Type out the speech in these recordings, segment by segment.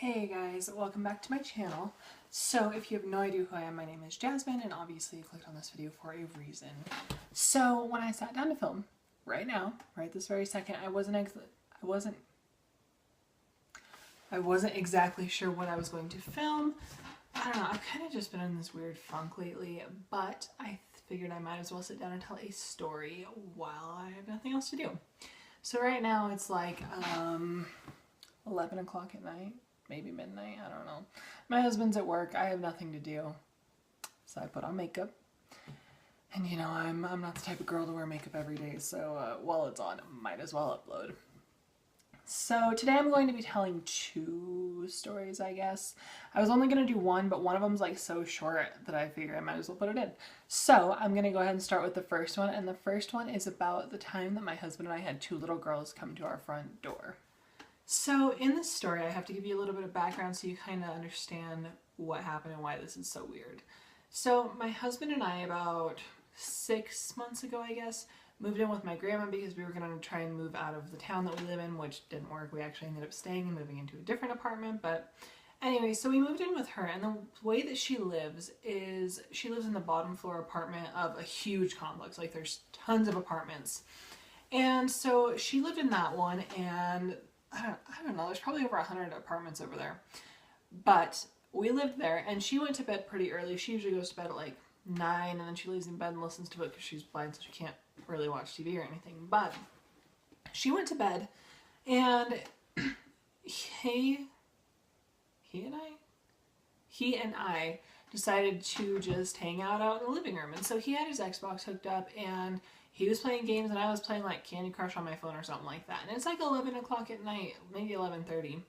Hey guys, welcome back to my channel. So if you have no idea who I am, my name is Jasmine, and obviously you clicked on this video for a reason. So when I sat down to film, right now, right this very second, I wasn't exactly sure what I was going to film. I don't know, I've kind of just been in this weird funk lately, but I figured I might as well sit down and tell a story while I have nothing else to do. So right now it's like 11 o'clock at night. Maybe midnight, I don't know. My husband's at work, I have nothing to do. So I put on makeup. And you know, I'm not the type of girl to wear makeup every day, so while it's on, might as well upload. So today I'm going to be telling two stories, I guess. I was only going to do one, but one of them's like so short that I figured I might as well put it in. So I'm going to go ahead and start with the first one, and the first one is about the time that my husband and I had two little girls come to our front door. So in this story, I have to give you a little bit of background so you kind of understand what happened and why this is so weird. So my husband and I, about 6 months ago, I guess, moved in with my grandma because we were going to try and move out of the town that we live in, which didn't work. We actually ended up staying and moving into a different apartment. But anyway, so we moved in with her, and the way that she lives is she lives in the bottom floor apartment of a huge complex. Like there's tons of apartments. And so she lived in that one, and I don't know, there's probably over 100 apartments over there. But we lived there, and she went to bed pretty early. She usually goes to bed at like 9, and then she lays in bed and listens to it because she's blind, so she can't really watch TV or anything. But she went to bed, and he and I decided to just hang out in the living room. And so he had his Xbox hooked up, and he was playing games, and I was playing like Candy Crush on my phone or something like that. And it's like 11 o'clock at night, maybe 11:30.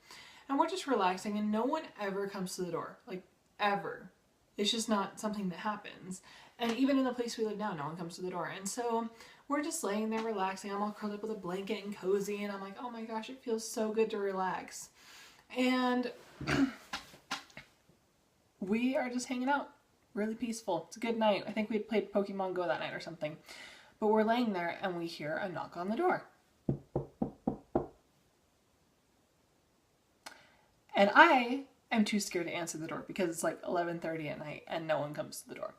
And we're just relaxing, and no one ever comes to the door. Like, ever. It's just not something that happens. And even in the place we live now, no one comes to the door. And so we're just laying there relaxing. I'm all curled up with a blanket and cozy, and I'm like, oh my gosh, it feels so good to relax. And we are just hanging out. Really peaceful. It's a good night. I think we had played Pokemon Go that night or something. But we're laying there and we hear a knock on the door. And I am too scared to answer the door because it's like 11:30 at night and no one comes to the door.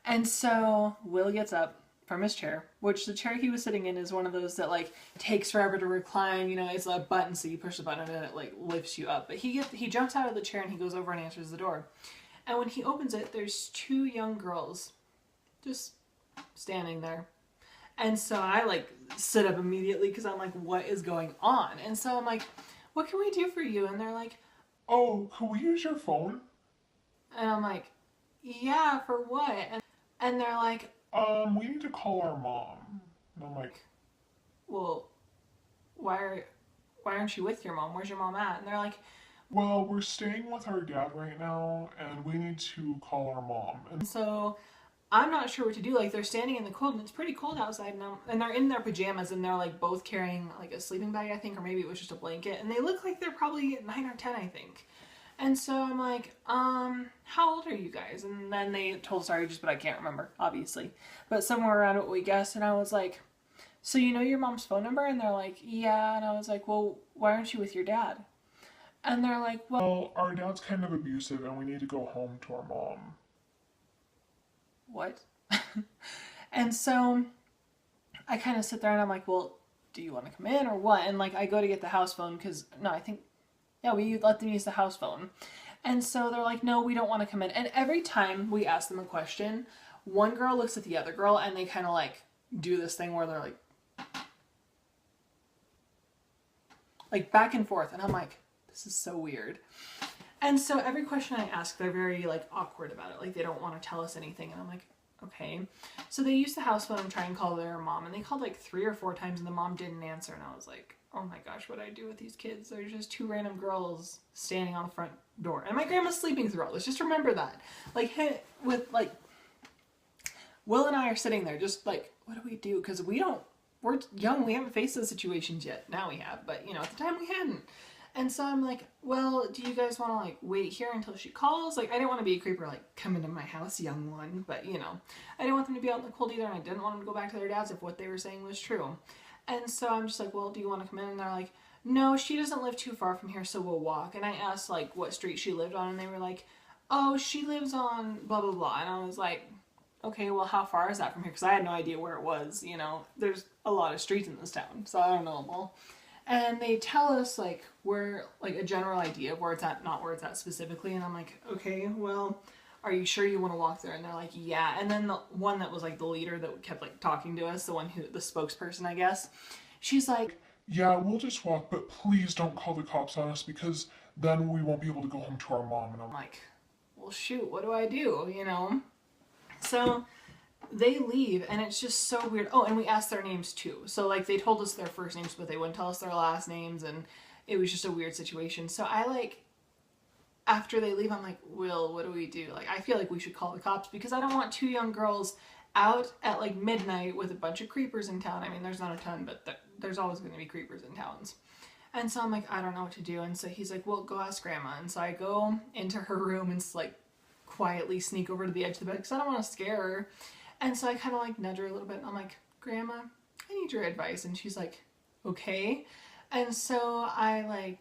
And so Will gets up from his chair, which the chair he was sitting in is one of those that like takes forever to recline. You know, it's a button, so you push the button and it like lifts you up. But he jumps out of the chair and he goes over and answers the door. And when he opens it, there's two young girls just standing there. And so I like sit up immediately because I'm like, what is going on? And so I'm like, what can we do for you? And they're like, oh, can we use your phone? and I'm like, yeah, for what? And they're like, We need to call our mom. And I'm like, well, why aren't you with your mom? Where's your mom at? And they're like, well, we're staying with our dad right now, and we need to call our mom. and so I'm not sure what to do. Like, they're standing in the cold, and it's pretty cold outside now. And they're in their pajamas, and they're like both carrying like a sleeping bag, I think, or maybe it was just a blanket. And they look like they're probably 9 or 10, I think. And so I'm like, how old are you guys? And then they told us our ages, but I can't remember, obviously. But somewhere around what we guessed, and I was like, so you know your mom's phone number? And they're like, yeah. And I was like, well, why aren't you with your dad? And they're like, well, our dad's kind of abusive, and we need to go home to our mom. what? And so I kind of sit there and I'm like, well, do you want to come in or what? And like I go to get the house phone because, no, I think, yeah, we let them use the house phone. And so they're like, no, we don't want to come in. And every time we ask them a question, one girl looks at the other girl and they kind of like do this thing where they're like back and forth. And I'm like, this is so weird. And so every question I ask, they're very like awkward about it. Like they don't want to tell us anything. And I'm like, okay. So they used the house phone and try and call their mom. And they called like 3 or 4 times and the mom didn't answer. And I was like, oh my gosh, what do I do with these kids? There's just 2 random girls standing on the front door. And my grandma's sleeping through all this. Just remember that. Like, hey, with like, Will and I are sitting there just like, what do we do? Because we're young. We haven't faced those situations yet. Now we have. But, you know, at the time we hadn't. And so I'm like, well, do you guys want to like wait here until she calls? Like, I didn't want to be a creeper, like come into my house, young one. But, you know, I didn't want them to be out in the cold either. And I didn't want them to go back to their dads if what they were saying was true. And so I'm just like, well, do you want to come in? And they're like, no, she doesn't live too far from here, so we'll walk. And I asked, like, what street she lived on, and they were like, oh, she lives on blah, blah, blah. And I was like, okay, well, how far is that from here? Because I had no idea where it was, you know. There's a lot of streets in this town, so I don't know them all. And they tell us, like, where, like, a general idea of where it's at, not where it's at specifically. And I'm like, okay, well, are you sure you want to walk there? And they're like, yeah. And then the one that was, like, the leader that kept, like, talking to us, the spokesperson, I guess, she's like, Yeah, we'll just walk, but please don't call the cops on us because then we won't be able to go home to our mom. And I'm I'm like, well, shoot, what do I do, you know? So they leave, and it's just so weird. Oh, and we asked their names too. So, like, they told us their first names, but they wouldn't tell us their last names, and it was just a weird situation. So I, like, after they leave, I'm like, Will, what do we do? Like, I feel like we should call the cops because I don't want two young girls out at, like, midnight with a bunch of creepers in town. I mean, there's not a ton, but there's always going to be creepers in towns. And so I'm like, I don't know what to do. And so he's like, well, go ask Grandma. And so I go into her room and, like, quietly sneak over to the edge of the bed because I don't want to scare her. And so I kind of, like, nudge her a little bit. And I'm like, Grandma, I need your advice. And she's like, okay. And so I, like,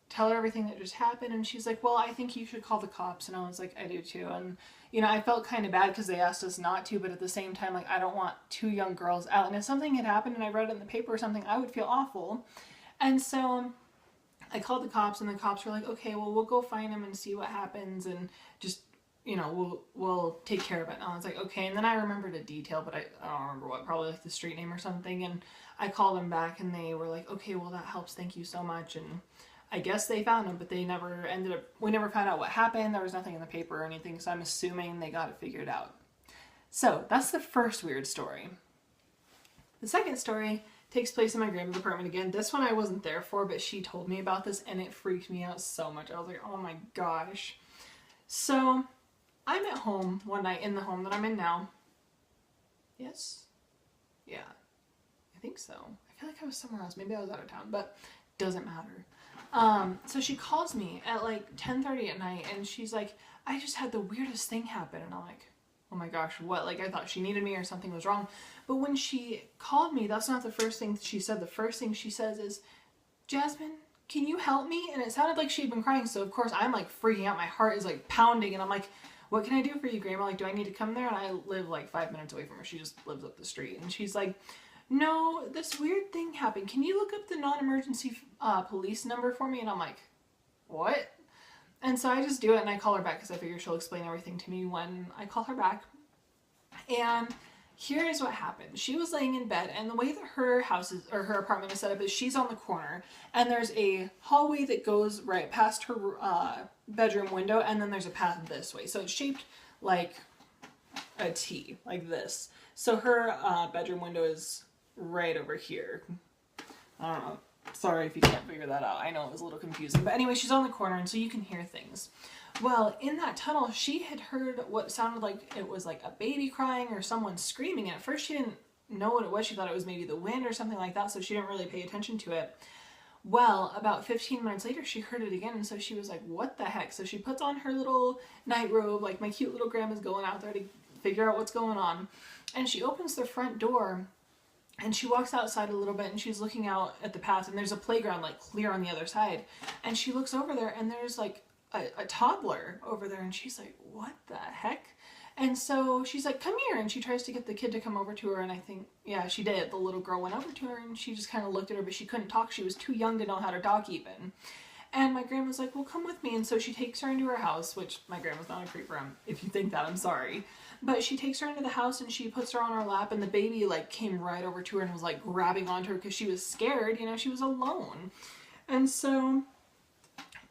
tell her everything that just happened. And she's like, well, I think you should call the cops. And I was like, I do too. And, you know, I felt kind of bad because they asked us not to. But at the same time, like, I don't want two young girls out. And if something had happened and I read it in the paper or something, I would feel awful. And so I called the cops, and the cops were like, okay, well, we'll go find him and see what happens, and just, you know, we'll take care of it. And I was like, okay. And then I remembered a detail, but I don't remember what, probably like the street name or something. And I called them back, and they were like, okay, well, that helps. Thank you so much. And I guess they found him, but we never found out what happened. There was nothing in the paper or anything, so I'm assuming they got it figured out. So that's the first weird story. The second story takes place in my grandma's apartment again. This one I wasn't there for, but she told me about this, and it freaked me out so much. I was like, oh my gosh. So I'm at home one night, in the home that I'm in now. Yes? Yeah. I think so. I feel like I was somewhere else. Maybe I was out of town, but doesn't matter. So she calls me at like 10:30 at night, and she's like, I just had the weirdest thing happen. And I'm like, oh my gosh, what? Like, I thought she needed me or something was wrong. But when she called me, that's not the first thing she said. The first thing she says is, Jasmine, can you help me? And it sounded like she'd been crying. So, of course, I'm, like, freaking out. My heart is, like, pounding. And I'm like, what can I do for you, Grandma? Like, do I need to come there? And I live, like, 5 minutes away from her. She just lives up the street. And she's like, no, this weird thing happened. Can you look up the non-emergency police number for me? And I'm like, what? And so I just do it, and I call her back because I figure she'll explain everything to me when I call her back. And here is what happened. She was laying in bed, and the way that her house is, or her apartment is set up, is she's on the corner, and there's a hallway that goes right past her bedroom window, and then there's a path this way. So it's shaped like a T, like this. So her bedroom window is right over here. I don't know. Sorry if you can't figure that out. I know it was a little confusing. But anyway, she's on the corner, and so you can hear things. Well, in that tunnel, she had heard what sounded like it was like a baby crying or someone screaming. And at first, she didn't know what it was. She thought it was maybe the wind or something like that, so she didn't really pay attention to it. Well, about 15 minutes later, she heard it again, and so she was like, what the heck? So she puts on her little night robe, like my cute little grandma's going out there to figure out what's going on. And she opens the front door, and she walks outside a little bit, and she's looking out at the path, and there's a playground, like, clear on the other side. And she looks over there, and there's, like, a toddler over there, and she's like, what the heck? And so she's like, come here, and she tries to get the kid to come over to her, and I think, yeah, she did. The little girl went over to her, and she just kind of looked at her, but she couldn't talk. She was too young to know how to talk even. And my grandma's like, well, come with me. And so she takes her into her house, which my grandma's not a creeper. If you think that, I'm sorry. But she takes her into the house, and she puts her on her lap, and the baby, like, came right over to her and was, like, grabbing onto her because she was scared. You know, she was alone. And so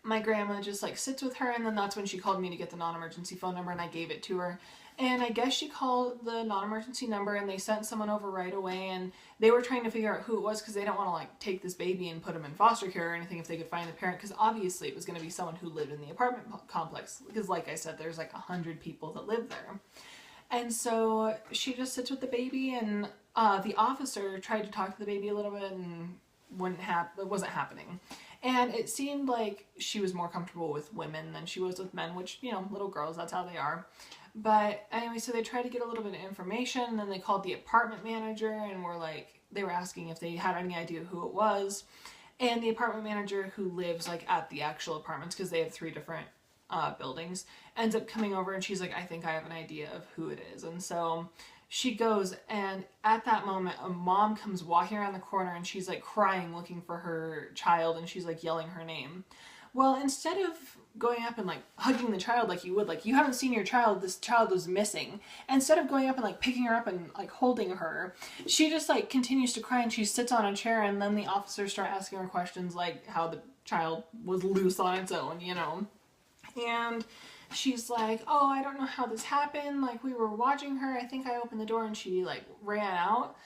my grandma just, like, sits with her, and then that's when she called me to get the non-emergency phone number, and I gave it to her. And I guess she called the non-emergency number, and they sent someone over right away, and they were trying to figure out who it was because they don't want to, like, take this baby and put him in foster care or anything if they could find the parent, because obviously it was going to be someone who lived in the apartment complex, because like I said, there's like 100 people that live there. And so she just sits with the baby, and the officer tried to talk to the baby a little bit, and it wasn't happening. And it seemed like she was more comfortable with women than she was with men, which, you know, little girls, that's how they are. But anyway, so they tried to get a little bit of information, and then they called the apartment manager, and they were asking if they had any idea who it was. And the apartment manager who lives like at the actual apartments, because they have 3 different buildings, ends up coming over and she's like, I think I have an idea of who it is. And so she goes, and at that moment a mom comes walking around the corner and she's like crying looking for her child, and she's like yelling her name. Well, instead of going up and like hugging the child like you would, like you haven't seen your child, this child was missing. Instead of going up and like picking her up and like holding her, she just like continues to cry and she sits on a chair, and then the officers start asking her questions like how the child was loose on its own, you know. And she's like, oh, I don't know how this happened. Like, we were watching her. I think I opened the door and she, like, ran out.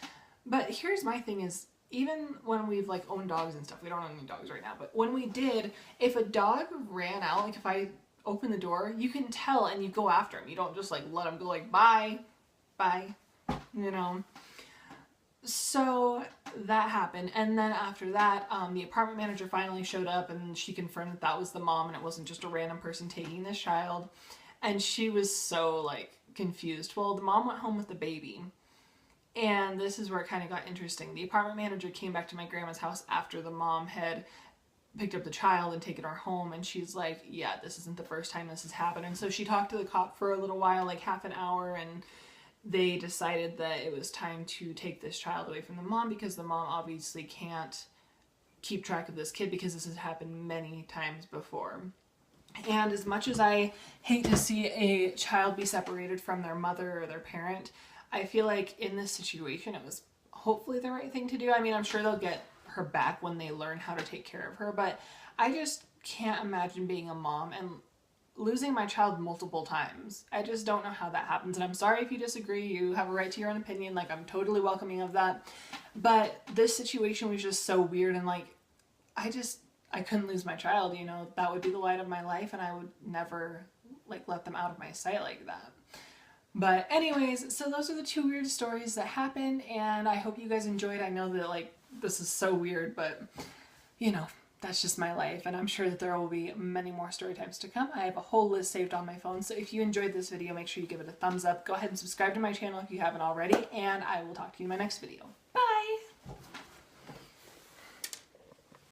But here's my thing is, even when we've, like, owned dogs and stuff, we don't own any dogs right now, but when we did, if a dog ran out, like, if I open the door, you can tell and you go after him. You don't just, like, let him go, like, bye, you know. So that happened, and then after that, the apartment manager finally showed up, and she confirmed that that was the mom and it wasn't just a random person taking this child. And she was so like confused. Well, the mom went home with the baby, and this is where it kind of got interesting. The apartment manager came back to my grandma's house after the mom had picked up the child and taken her home, and she's like, yeah, this isn't the first time this has happened. And so she talked to the cop for a little while, like half an hour, and they decided that it was time to take this child away from the mom, because the mom obviously can't keep track of this kid, because this has happened many times before. And as much as I hate to see a child be separated from their mother or their parent, I feel like in this situation it was hopefully the right thing to do. I mean, I'm sure they'll get her back when they learn how to take care of her, but I just can't imagine being a mom and losing my child multiple times. I just don't know how that happens, and I'm sorry if you disagree. You have a right to your own opinion. Like, I'm totally welcoming of that. But this situation was just so weird, and like, I couldn't lose my child, you know. That would be the light of my life, and I would never like let them out of my sight like that. But anyways, so those are the 2 weird stories that happened, and I hope you guys enjoyed. I know that like this is so weird, but you know, that's just my life, and I'm sure that there will be many more story times to come. I have a whole list saved on my phone, so if you enjoyed this video, make sure you give it a thumbs up. Go ahead and subscribe to my channel if you haven't already, and I will talk to you in my next video.